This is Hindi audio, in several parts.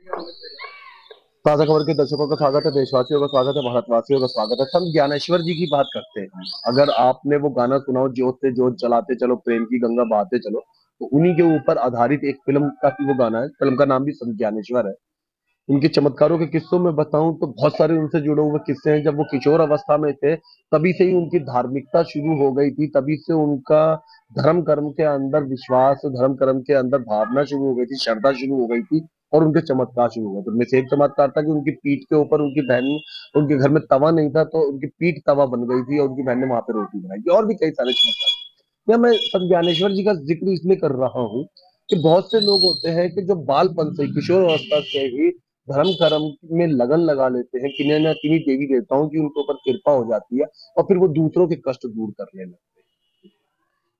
ताजा खबर के दर्शकों का स्वागत है, देशवासियों का स्वागत है, भारतवासियों का स्वागत है। हम ज्ञानेश्वर जी की बात करते हैं। अगर आपने वो गाना सुना हो, जोत से जोत जलाते चलो प्रेम की गंगा बहाते चलो, तो उन्हीं के ऊपर आधारित एक फिल्म का ही वो गाना है। फिल्म का नाम भी संत ज्ञानेश्वर है। उनके चमत्कारों के किस्सों में बताऊं तो बहुत सारे उनसे जुड़े हुए किस्से हैं। जब वो किशोर अवस्था में थे, तभी से ही उनकी धार्मिकता शुरू हो गई थी। तभी से उनका धर्म कर्म के अंदर विश्वास, धर्म कर्म के अंदर भावना शुरू हो गई थी, श्रद्धा शुरू हो गई थी। और उनके चमत्कार शुरू हुए। तो उनमें से एक चमत्कार था कि उनकी पीठ के ऊपर उनकी बहन, उनके घर में तवा नहीं था, तो उनकी पीठ तवा बन गई थी और उनकी बहन ने वहां पे रोटी बनाई थी। और भी कई सारे चमत्कार। या मैं संत ज्ञानेश्वर जी का जिक्र इसलिए कर रहा हूँ कि बहुत से लोग होते हैं कि जो बालपन से, किशोर अवस्था से ही धर्म कर्म में लगन लगा लेते हैं। किन्हीं न किन्हीं देवी देवताओं की उनके ऊपर कृपा हो जाती है और फिर वो दूसरों के कष्ट दूर करने लगते हैं।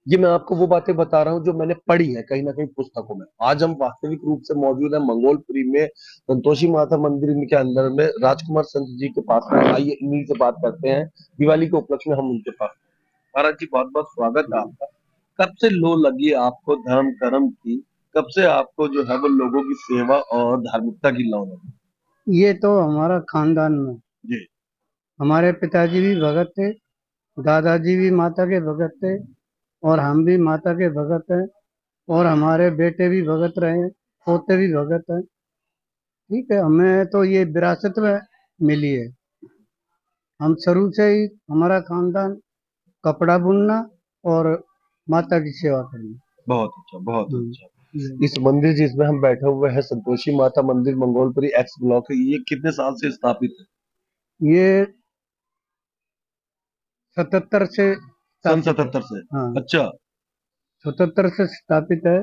ये मैं आपको वो बातें बता रहा हूँ जो मैंने पढ़ी है कहीं ना कहीं पुस्तकों में। आज हम वास्तविक रूप से मौजूद है मंगोलपुरी में, संतोषी माता मंदिर के अंदर में, राजकुमार संत जी के पास में। आइए इन्हीं से बात करते हैं। दिवाली के उपलक्ष्य में हम उनके पास। महाराज जी, बहुत बहुत स्वागत है आपका। कब से लो लगी आपको धर्म कर्म की? कब से आपको जो है वो लोगों की सेवा और धार्मिकता की लौ लगी? ये तो हमारा खानदान में जी। हमारे पिताजी भी भगत थे। दादाजी भी माता के भगत थे। और हम भी माता के भगत हैं। और हमारे बेटे भी भगत रहे हैं। पोते भी भगत हैं। ठीक है, हमें तो ये विरासत में मिली है। हम शुरू से ही हमारा खानदान कपड़ा बुनना और माता की सेवा करना। बहुत अच्छा, बहुत हम्म, अच्छा। हम्म। इस मंदिर जिसमें हम बैठे हुए हैं, संतोषी माता मंदिर, मंगोलपुरी एक्स ब्लॉक है, ये कितने साल से स्थापित है? ये 77 से सन स्थापित है। 77 से? हाँ, अच्छा। 77 से स्थापित है।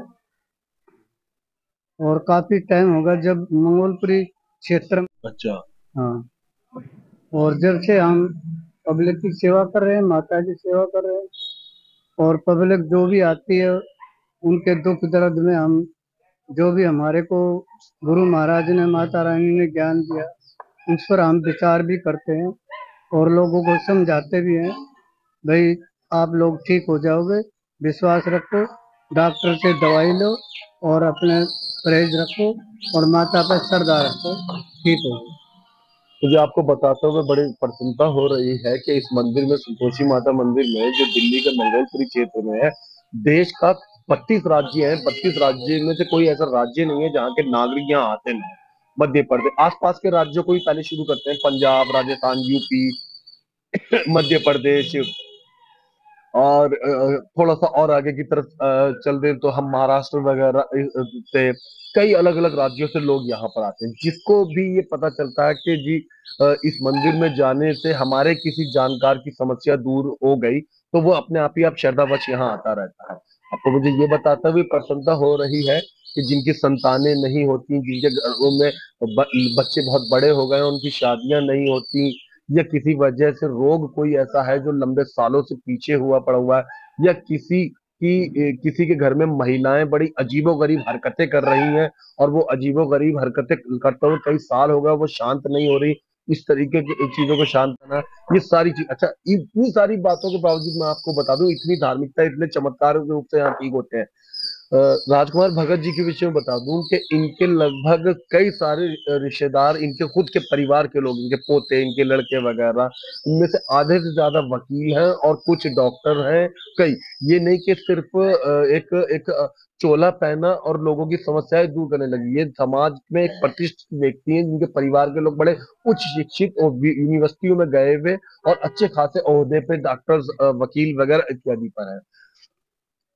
और काफी टाइम होगा जब मंगोलपुरी क्षेत्र में। अच्छा। हाँ। और जब से हम पब्लिक की सेवा कर रहे हैं, माता की सेवा कर रहे हैं। और पब्लिक जो भी आती है, उनके दुख दर्द में हम, जो भी हमारे को गुरु महाराज ने, माता रानी ने ज्ञान दिया, उस पर हम विचार भी करते हैं। और लोगों को समझाते भी हैं, भाई आप लोग ठीक हो जाओगे, विश्वास रखो, डॉक्टर से दवाई लो और अपने परहेज रखो और माता पर श्रद्धा रखो, ठीक हो। मुझे आपको बताते हुए बड़ी प्रसन्नता हो रही है कि इस मंदिर में, संतोषी माता मंदिर में, जो दिल्ली के मंगोलपुरी क्षेत्र में है, देश का 32 राज्य है। 32 राज्य में से कोई ऐसा राज्य नहीं है जहाँ के नागरिक यहाँ आते नहीं। मध्य प्रदेश, आसपास के राज्यों को ही पहले शुरू करते हैं। पंजाब, राजस्थान, यूपी, मध्य प्रदेश, और थोड़ा सा और आगे की तरफ चल दें तो हम महाराष्ट्र वगैरह से, कई अलग अलग राज्यों से लोग यहाँ पर आते हैं। जिसको भी ये पता चलता है कि जी इस मंदिर में जाने से हमारे किसी जानकार की समस्या दूर हो गई, तो वो अपने आप ही आप श्रद्धावश यहाँ आता रहता है। आपको मुझे ये बताते हुए प्रसन्नता हो रही है कि जिनकी संतानें नहीं होती, जिनके घरों में बच्चे बहुत बड़े हो गए, उनकी शादियां नहीं होती, या किसी वजह से रोग कोई ऐसा है जो लंबे सालों से पीछे हुआ पड़ा हुआ है, या किसी के घर में महिलाएं बड़ी अजीबोगरीब हरकतें कर रही हैं, और वो अजीबोगरीब हरकतें करते हुए कई साल हो गए, वो शांत नहीं हो रही। इस तरीके की चीजों को शांत करना, ये सारी चीज। अच्छा, इतनी सारी बातों के बावजूद मैं आपको बता दूं, इतनी धार्मिकता, इतने चमत्कार रूप से यहाँ ठीक होते हैं। राजकुमार भगत जी के विषय में बता दूं कि इनके लगभग कई सारे रिश्तेदार, इनके खुद के परिवार के लोग, इनके पोते, इनके लड़के वगैरह, इनमें से आधे से ज्यादा वकील हैं और कुछ डॉक्टर हैं। कई, ये नहीं कि सिर्फ एक एक चोला पहना और लोगों की समस्याएं दूर करने लगी। ये समाज में एक प्रतिष्ठित व्यक्ति हैं, जिनके परिवार के लोग बड़े उच्च शिक्षित और यूनिवर्सिटियों में गए हुए और अच्छे खासे ओहदे पे, डॉक्टर, वकील वगैरह इत्यादि पर हैं।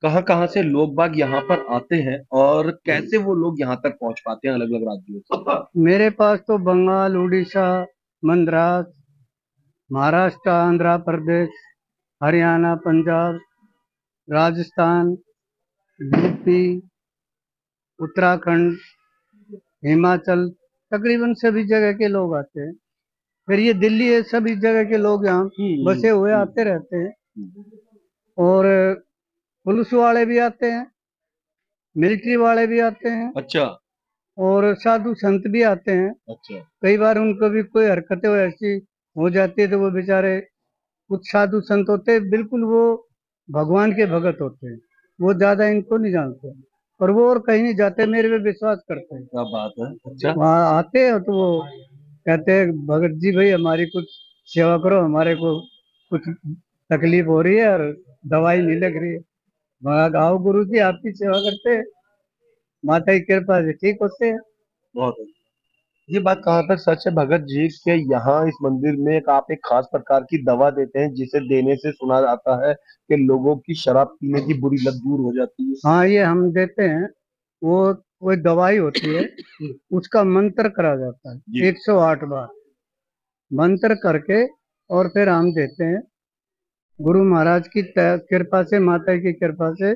कहाँ कहाँ से लोग बाग यहाँ पर आते हैं और कैसे वो लोग यहाँ तक पहुंच पाते हैं अलग अलग राज्यों से? मेरे पास तो बंगाल, उड़ीसा, मद्रास, महाराष्ट्र, आंध्र प्रदेश, हरियाणा, पंजाब, राजस्थान, यूपी, उत्तराखंड, हिमाचल, तकरीबन सभी जगह के लोग आते हैं। फिर ये दिल्ली है, सभी जगह के लोग यहाँ बसे हुए हम्म। आते रहते हैं। और पुलिस वाले भी आते हैं, मिलिट्री वाले भी आते हैं, अच्छा। और साधु संत भी आते हैं। अच्छा। कई बार उनको भी कोई हरकतें ऐसी हो जाती है तो वो बेचारे, कुछ साधु संत होते हैं बिल्कुल, वो भगवान के भगत होते हैं, वो ज्यादा इनको नहीं जानते। और वो और कहीं नहीं जाते, मेरे पे विश्वास करते हैं। क्या बात है। अच्छा। वहाँ आते हैं तो वो कहते हैं भगत जी भाई हमारी कुछ सेवा करो, हमारे को कुछ तकलीफ हो रही है और दवाई नहीं लग रही है। मैं कहा, आओ गुरु जी आपकी सेवा करते हैं, माता की कृपा से ठीक होते हैं। बहुत अच्छा। ये बात कहाँ तक सच है भगत जी के यहाँ इस मंदिर में आप एक खास प्रकार की दवा देते हैं जिसे देने से सुना जाता है कि लोगों की शराब पीने की बुरी लत दूर हो जाती है। हाँ ये हम देते हैं। वो वो दवाई होती है, उसका मंत्र करा जाता है जी। 108 बार मंत्र करके, और फिर हम देते हैं। गुरु महाराज की कृपा से, माता की कृपा से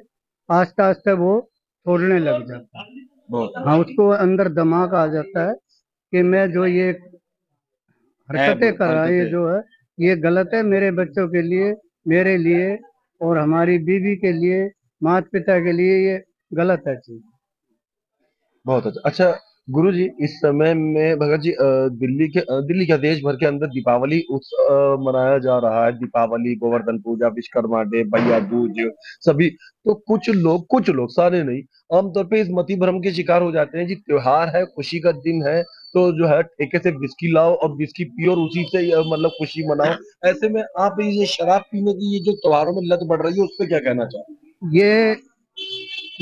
आस्ते आस्ते वो छोड़ने लग जाता है। बहुत हाँ उसको अंदर दिमाग आ जाता है कि मैं जो ये है वो हरकतें कर रहा है, ये हरकतें। जो है ये गलत है, मेरे बच्चों के लिए, मेरे लिए और हमारी बीवी के लिए, माता पिता के लिए ये गलत है चीज। बहुत अच्छा। अच्छा गुरु जी, इस समय में भगत जी दिल्ली क्या देश भर के अंदर दीपावली उत्सव मनाया जा रहा है। दीपावली, गोवर्धन पूजा, विश्वकर्मा डे, भैया दूज, सभी। तो कुछ लोग सारे नहीं, आमतौर पे इस मति भ्रम के शिकार हो जाते हैं जी। त्योहार है, खुशी का दिन है, तो जो है ठेके से विस्की लाओ और विस्की पियो और उसी से मतलब खुशी मनाओ। ऐसे में आप ये शराब पीने की ये जो त्योहारों में लत बढ़ रही है उस पर क्या कहना चाहते ये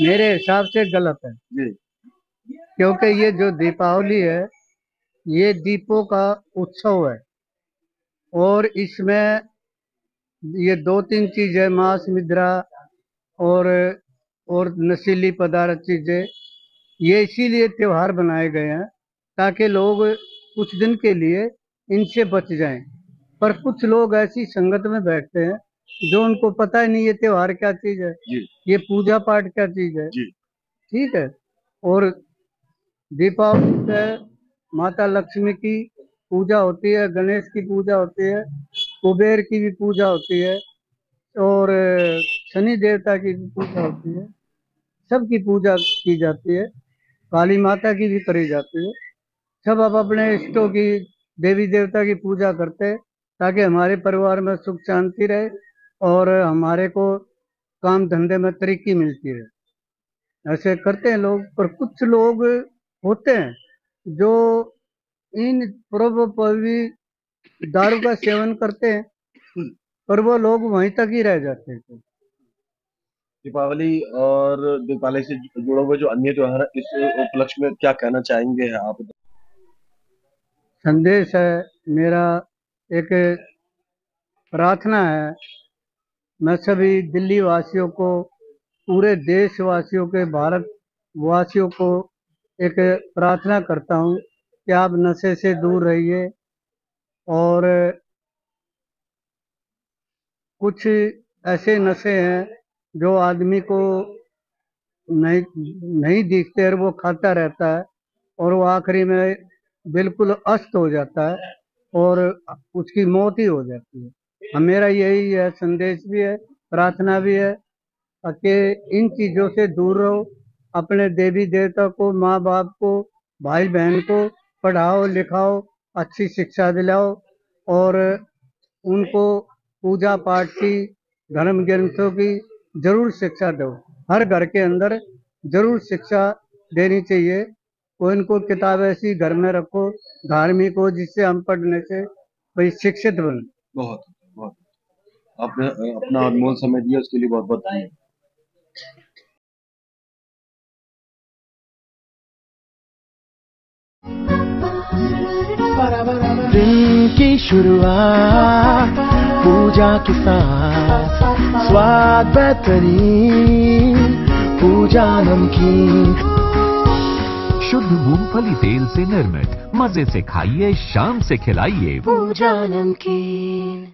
मेरे हिसाब से गलत है, हैं? क्योंकि ये जो दीपावली है ये दीपों का उत्सव है, और इसमें ये दो तीन चीजें, मांस मिद्रा और नशीली पदार्थ चीजें, ये इसीलिए त्योहार बनाए गए हैं ताकि लोग कुछ दिन के लिए इनसे बच जाएं। पर कुछ लोग ऐसी संगत में बैठते हैं जो उनको पता ही नहीं ये त्योहार क्या चीज है, जी। ये पूजा पाठ क्या चीज है। जी। ठीक है। और दीपावली पे माता लक्ष्मी की पूजा होती है, गणेश की पूजा होती है, कुबेर की भी पूजा होती है, और शनि देवता की भी पूजा होती है। सबकी पूजा की जाती है, काली माता की भी करी जाती है। सब अब अपने इष्टों की, देवी देवता की पूजा करते हैं ताकि हमारे परिवार में सुख शांति रहे और हमारे को काम धंधे में तरक्की मिलती रहे। ऐसे करते हैं लोग। पर कुछ लोग होते हैं जो इन पर्व पर भी दारू का सेवन करते हैं, पर वो लोग वहीं तक ही रह जाते हैं। दीपावली और दीपावली से जुड़े हुए जो अन्य त्योहार है इस उपलक्ष्य में क्या कहना चाहेंगे आप? संदेश है मेरा, एक प्रार्थना है। मैं सभी दिल्ली वासियों को, पूरे देशवासियों के, भारत वासियों को एक प्रार्थना करता हूँ कि आप नशे से दूर रहिए, और कुछ ऐसे नशे हैं जो आदमी को नहीं नहीं दिखते और वो खाता रहता है, और वो आखिरी में बिल्कुल अस्त हो जाता है और उसकी मौत ही हो जाती है। मेरा यही है, संदेश भी है, प्रार्थना भी है कि इन चीजों से दूर रहो। अपने देवी देवता को, माँ बाप को, भाई बहन को पढ़ाओ लिखाओ, अच्छी शिक्षा दिलाओ, और उनको पूजा पाठ की, धर्म ग्रंथों की जरूर शिक्षा दो। हर घर के अंदर जरूर शिक्षा देनी चाहिए। कोई इनको किताब ऐसी घर में रखो, धार्मिक हो, जिससे हम पढ़ने से कोई शिक्षित बने। बहुत बहुत आपने अपना अनमोल समय दिया उसके लिए बहुत बहुत धन्यवाद। दिन की शुरुआत पूजा के साथ, स्वाद बेहतरीन, पूजा नमकीन। शुद्ध मूंगफली तेल से निर्मित, मजे से खाइए, शाम से खिलाइए पूजा नमकीन।